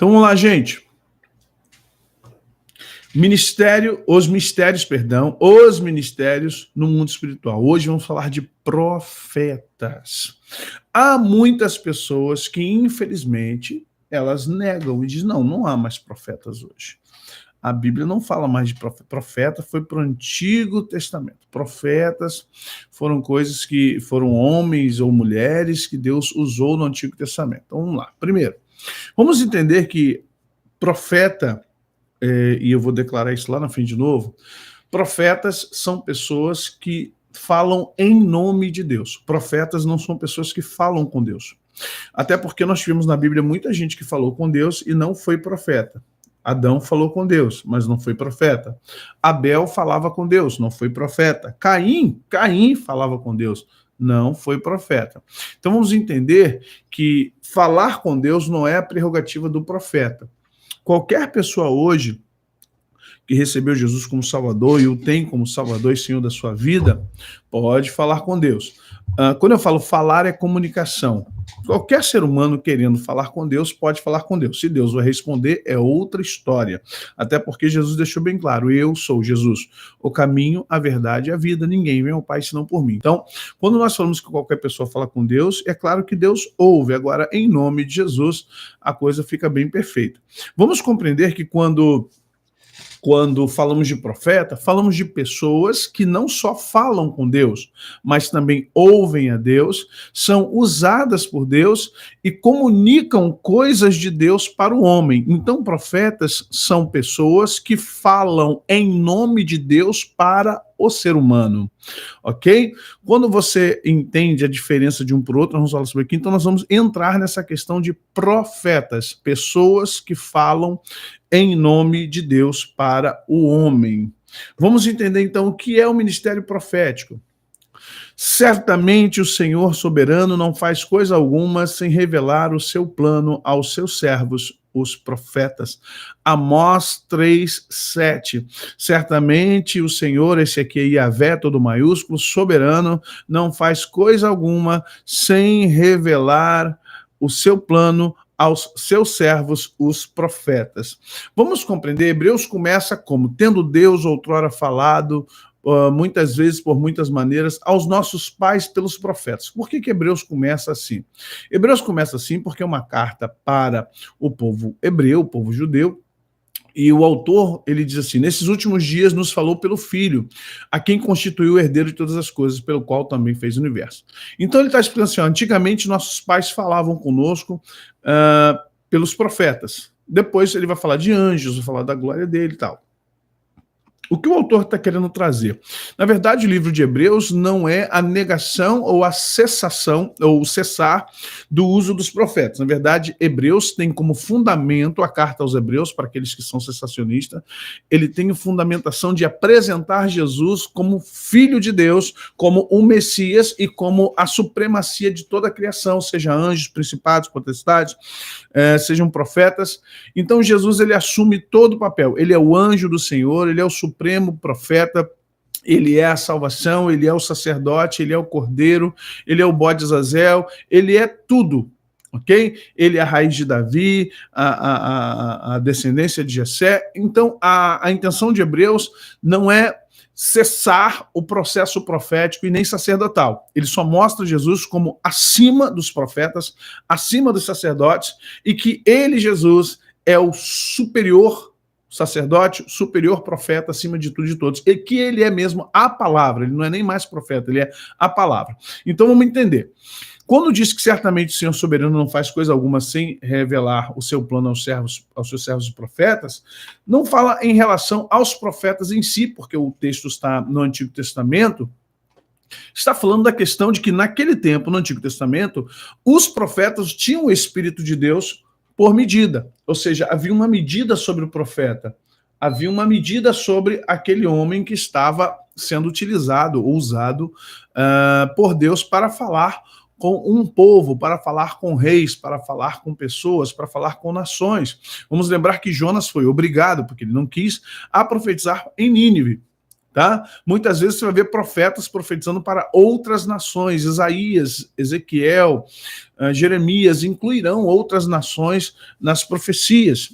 Então vamos lá, gente. Os ministérios no mundo espiritual. Hoje vamos falar de profetas. Há muitas pessoas que, infelizmente, elas negam e dizem, não há mais profetas hoje. A Bíblia não fala mais de profeta. Profeta foi para o Antigo Testamento. Profetas foram coisas que foram homens ou mulheres que Deus usou no Antigo Testamento. Então vamos lá. Primeiro, vamos entender que profeta, e eu vou declarar isso lá na frente de novo, profetas são pessoas que falam em nome de Deus. Profetas não são pessoas que falam com Deus. Até porque nós tivemos na Bíblia muita gente que falou com Deus e não foi profeta. Adão falou com Deus, mas não foi profeta. Abel falava com Deus, não foi profeta. Caim falava com Deus, não foi profeta. Então vamos entender que falar com Deus não é a prerrogativa do profeta. Qualquer pessoa hoje que recebeu Jesus como Salvador e o tem como Salvador e Senhor da sua vida, pode falar com Deus. Quando eu falo falar, é comunicação. Qualquer ser humano querendo falar com Deus, pode falar com Deus. Se Deus vai responder, é outra história. Até porque Jesus deixou bem claro, eu sou Jesus, o caminho, a verdade e a vida. Ninguém vem ao Pai senão por mim. Então, quando nós falamos que qualquer pessoa fala com Deus, é claro que Deus ouve. Agora, em nome de Jesus, a coisa fica bem perfeita. Vamos compreender que quando falamos de profeta, falamos de pessoas que não só falam com Deus, mas também ouvem a Deus, são usadas por Deus e comunicam coisas de Deus para o homem. Então, profetas são pessoas que falam em nome de Deus para o ser humano, ok? Quando você entende a diferença de um para o outro, nós vamos falar sobre aqui, então nós vamos entrar nessa questão de profetas, pessoas que falam em nome de Deus para o homem. Vamos entender então o que é o ministério profético. Certamente o Senhor soberano não faz coisa alguma sem revelar o seu plano aos seus servos, os profetas. Amós 3:7. Certamente o Senhor, esse aqui é Yahvé, todo maiúsculo, soberano, não faz coisa alguma sem revelar o seu plano aos seus servos, os profetas. Vamos compreender, Hebreus começa como? Tendo Deus outrora falado, muitas vezes, por muitas maneiras, aos nossos pais pelos profetas. Por que Hebreus começa assim? Hebreus começa assim porque é uma carta para o povo hebreu, o povo judeu, e o autor, ele diz assim, nesses últimos dias nos falou pelo Filho, a quem constituiu o herdeiro de todas as coisas, pelo qual também fez o universo. Então ele está explicando assim, antigamente nossos pais falavam conosco pelos profetas. Depois ele vai falar de anjos, vai falar da glória dele e tal. O que o autor está querendo trazer? Na verdade, o livro de Hebreus não é a negação ou a cessação, ou o cessar do uso dos profetas. Na verdade, Hebreus tem como fundamento, a carta aos Hebreus, para aqueles que são cessacionistas, ele tem a fundamentação de apresentar Jesus como Filho de Deus, como o Messias e como a supremacia de toda a criação, seja anjos, principados, potestades, sejam profetas. Então, Jesus, ele assume todo o papel. Ele é o anjo do Senhor, ele é o supremo profeta, ele é a salvação, ele é o sacerdote, ele é o cordeiro, ele é o bode Azazel, ele é tudo, ok? Ele é a raiz de Davi, a descendência de Jessé. Então, a intenção de Hebreus não é cessar o processo profético e nem sacerdotal. Ele só mostra Jesus como acima dos profetas, acima dos sacerdotes, e que ele, Jesus, é o superior sacerdote, superior profeta, acima de tudo e de todos, e que ele é mesmo a palavra, ele não é nem mais profeta, ele é a palavra. Então vamos entender. Quando diz que certamente o Senhor soberano não faz coisa alguma sem revelar o seu plano aos seus servos profetas, não fala em relação aos profetas em si, porque o texto está no Antigo Testamento, está falando da questão de que naquele tempo, no Antigo Testamento, os profetas tinham o Espírito de Deus por medida, ou seja, havia uma medida sobre o profeta, havia uma medida sobre aquele homem que estava sendo utilizado ou usado por Deus para falar com um povo, para falar com reis, para falar com pessoas, para falar com nações. Vamos lembrar que Jonas foi obrigado, porque ele não quis, a profetizar em Nínive. Tá? Muitas vezes você vai ver profetas profetizando para outras nações. Isaías, Ezequiel, Jeremias incluirão outras nações nas profecias.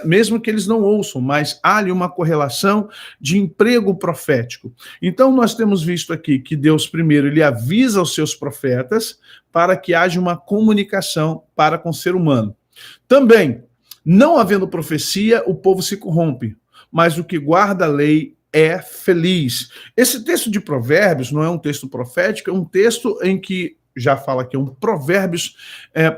Mesmo que eles não ouçam, mas há ali uma correlação de emprego profético. Então, nós temos visto aqui que Deus, primeiro, ele avisa os seus profetas para que haja uma comunicação para com o ser humano. Também, não havendo profecia, o povo se corrompe, mas o que guarda a lei é feliz. Esse texto de Provérbios não é um texto profético, é um texto em que já fala aqui, um provérbios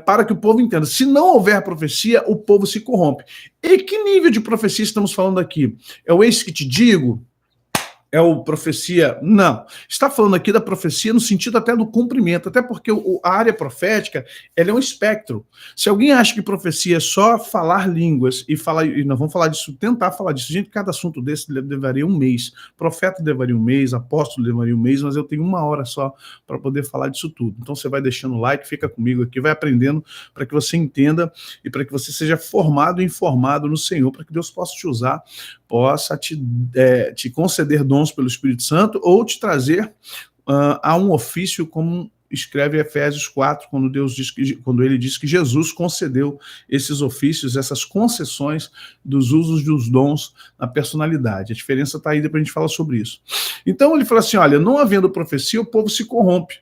para que o povo entenda. Se não houver profecia, o povo se corrompe. E que nível de profecia estamos falando aqui? É o eis que te digo? É o profecia? Não. Está falando aqui da profecia no sentido até do cumprimento, até porque a área profética ela é um espectro. Se alguém acha que profecia é só falar línguas e nós vamos falar disso, tentar falar disso, gente, cada assunto desse levaria um mês. Profeta levaria um mês, apóstolo levaria um mês, mas eu tenho 1 hora só para poder falar disso tudo. Então você vai deixando o like, fica comigo aqui, vai aprendendo para que você entenda e para que você seja formado e informado no Senhor, para que Deus possa te usar, possa te conceder dons pelo Espírito Santo ou te trazer a um ofício, como escreve Efésios 4, quando ele diz que Jesus concedeu esses ofícios, essas concessões dos usos dos dons na personalidade. A diferença está aí, depois a gente fala sobre isso. Então ele fala assim, olha, não havendo profecia, o povo se corrompe.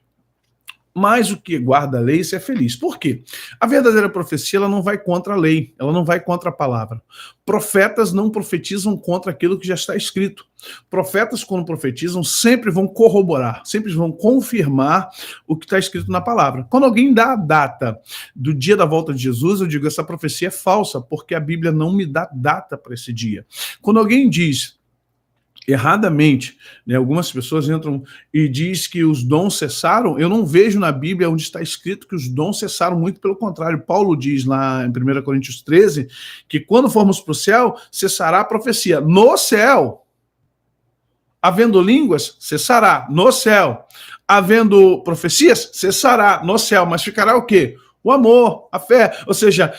Mas o que guarda a lei, isso é feliz. Por quê? A verdadeira profecia ela não vai contra a lei, ela não vai contra a palavra. Profetas não profetizam contra aquilo que já está escrito. Profetas, quando profetizam, sempre vão corroborar, sempre vão confirmar o que está escrito na palavra. Quando alguém dá a data do dia da volta de Jesus, eu digo, essa profecia é falsa, porque a Bíblia não me dá data para esse dia. Quando alguém diz erradamente, né, algumas pessoas entram e diz que os dons cessaram, eu não vejo na Bíblia onde está escrito que os dons cessaram, muito pelo contrário. Paulo diz lá em 1 Coríntios 13 que quando formos para o céu, cessará a profecia. No céu, havendo línguas, cessará. No céu, havendo profecias, cessará. No céu, mas ficará o quê? O amor, a fé. Ou seja,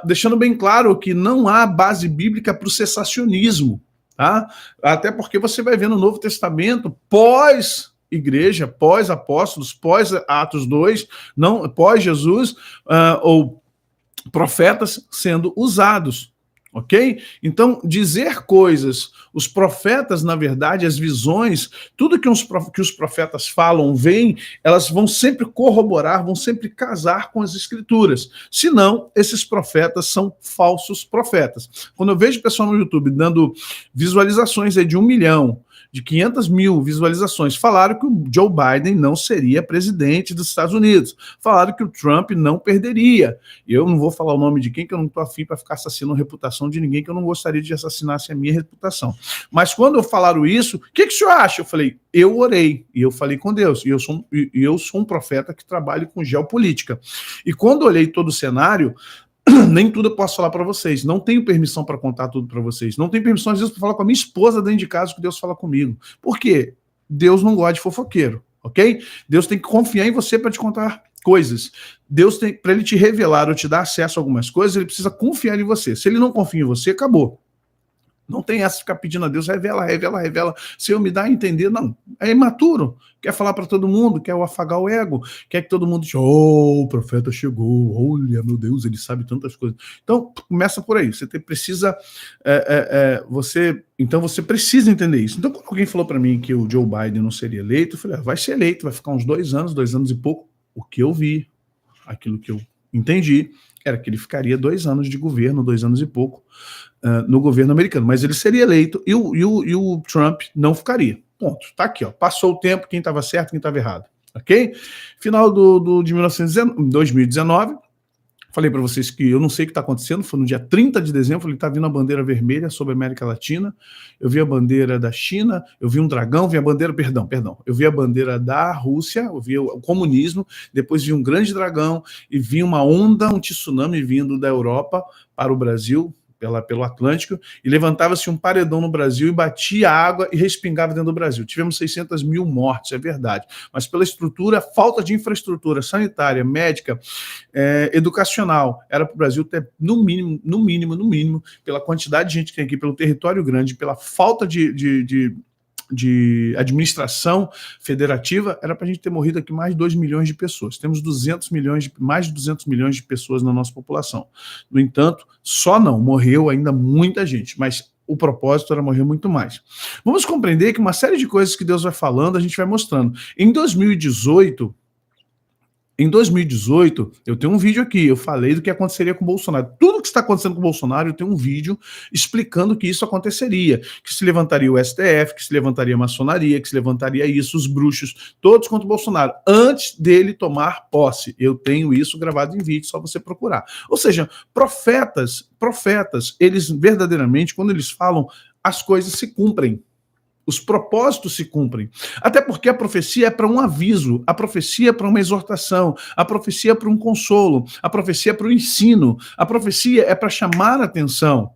deixando bem claro que não há base bíblica para o cessacionismo. Tá? Até porque você vai ver no Novo Testamento, pós-igreja, pós-apóstolos, pós-Atos 2, não, pós-Jesus, ou profetas sendo usados. Ok? Então, dizer coisas, os profetas, na verdade, as visões, tudo que os profetas falam, veem, elas vão sempre corroborar, vão sempre casar com as escrituras. Senão, esses profetas são falsos profetas. Quando eu vejo pessoal no YouTube dando visualizações aí de 1 milhão, de 500 mil visualizações, falaram que o Joe Biden não seria presidente dos Estados Unidos, falaram que o Trump não perderia. Eu não vou falar o nome de quem, que eu não estou afim para ficar assassinando a reputação de ninguém, que eu não gostaria de assassinasse a minha reputação. Mas quando falaram isso, o que o senhor acha? Eu falei, eu orei, e eu falei com Deus, e eu sou um profeta que trabalha com geopolítica. E quando olhei todo o cenário, nem tudo eu posso falar para vocês, não tenho permissão para contar tudo para vocês, não tenho permissão às vezes para falar com a minha esposa dentro de casa que Deus fala comigo. Por quê? Deus não gosta de fofoqueiro, ok? Deus tem que confiar em você para te contar coisas. Deus tem, para ele te revelar ou te dar acesso a algumas coisas, ele precisa confiar em você. Se ele não confia em você, acabou. Não tem essa de ficar pedindo a Deus, revela, revela, revela. Senhor, me dá a entender. Não, é imaturo. Quer falar para todo mundo, quer afagar o ego, quer que todo mundo diga, oh, o profeta chegou, olha, meu Deus, ele sabe tantas coisas. Então, começa por aí. Você precisa, então você precisa entender isso. Então, quando alguém falou para mim que o Joe Biden não seria eleito, eu falei, vai ser eleito, vai ficar uns 2 anos e pouco. O que eu vi, aquilo que eu entendi, era que ele ficaria 2 anos de governo, 2 anos e pouco, no governo americano, mas ele seria eleito e o Trump não ficaria. Ponto. Tá aqui, ó. Passou o tempo, quem estava certo, quem estava errado. Ok? Final de 2019, falei para vocês que eu não sei o que está acontecendo, foi no dia 30 de dezembro, falei, tá vindo a bandeira vermelha sobre a América Latina, eu vi a bandeira da China, eu vi um dragão, vi a bandeira, perdão, eu vi a bandeira da Rússia, eu vi o comunismo, depois vi um grande dragão e vi uma onda, um tsunami vindo da Europa para o Brasil, pelo Atlântico, e levantava-se um paredão no Brasil e batia água e respingava dentro do Brasil. Tivemos 600 mil mortes, é verdade, mas pela estrutura, falta de infraestrutura sanitária, médica, educacional, era para o Brasil ter, no mínimo, pela quantidade de gente que tem aqui, pelo território grande, pela falta de de administração federativa, era para a gente ter morrido aqui mais de 2 milhões de pessoas. Temos mais de 200 milhões de pessoas na nossa população. No entanto, só não, morreu ainda muita gente, mas o propósito era morrer muito mais. Vamos compreender que uma série de coisas que Deus vai falando, a gente vai mostrando. Em 2018, eu tenho um vídeo aqui, eu falei do que aconteceria com o Bolsonaro. Tudo que está acontecendo com o Bolsonaro, eu tenho um vídeo explicando que isso aconteceria, que se levantaria o STF, que se levantaria a maçonaria, que se levantaria isso, os bruxos, todos contra o Bolsonaro, antes dele tomar posse. Eu tenho isso gravado em vídeo, só você procurar. Ou seja, profetas, eles verdadeiramente, quando eles falam, as coisas se cumprem. Os propósitos se cumprem. Até porque a profecia é para um aviso, a profecia é para uma exortação, a profecia é para um consolo, a profecia é para o ensino, a profecia é para chamar a atenção.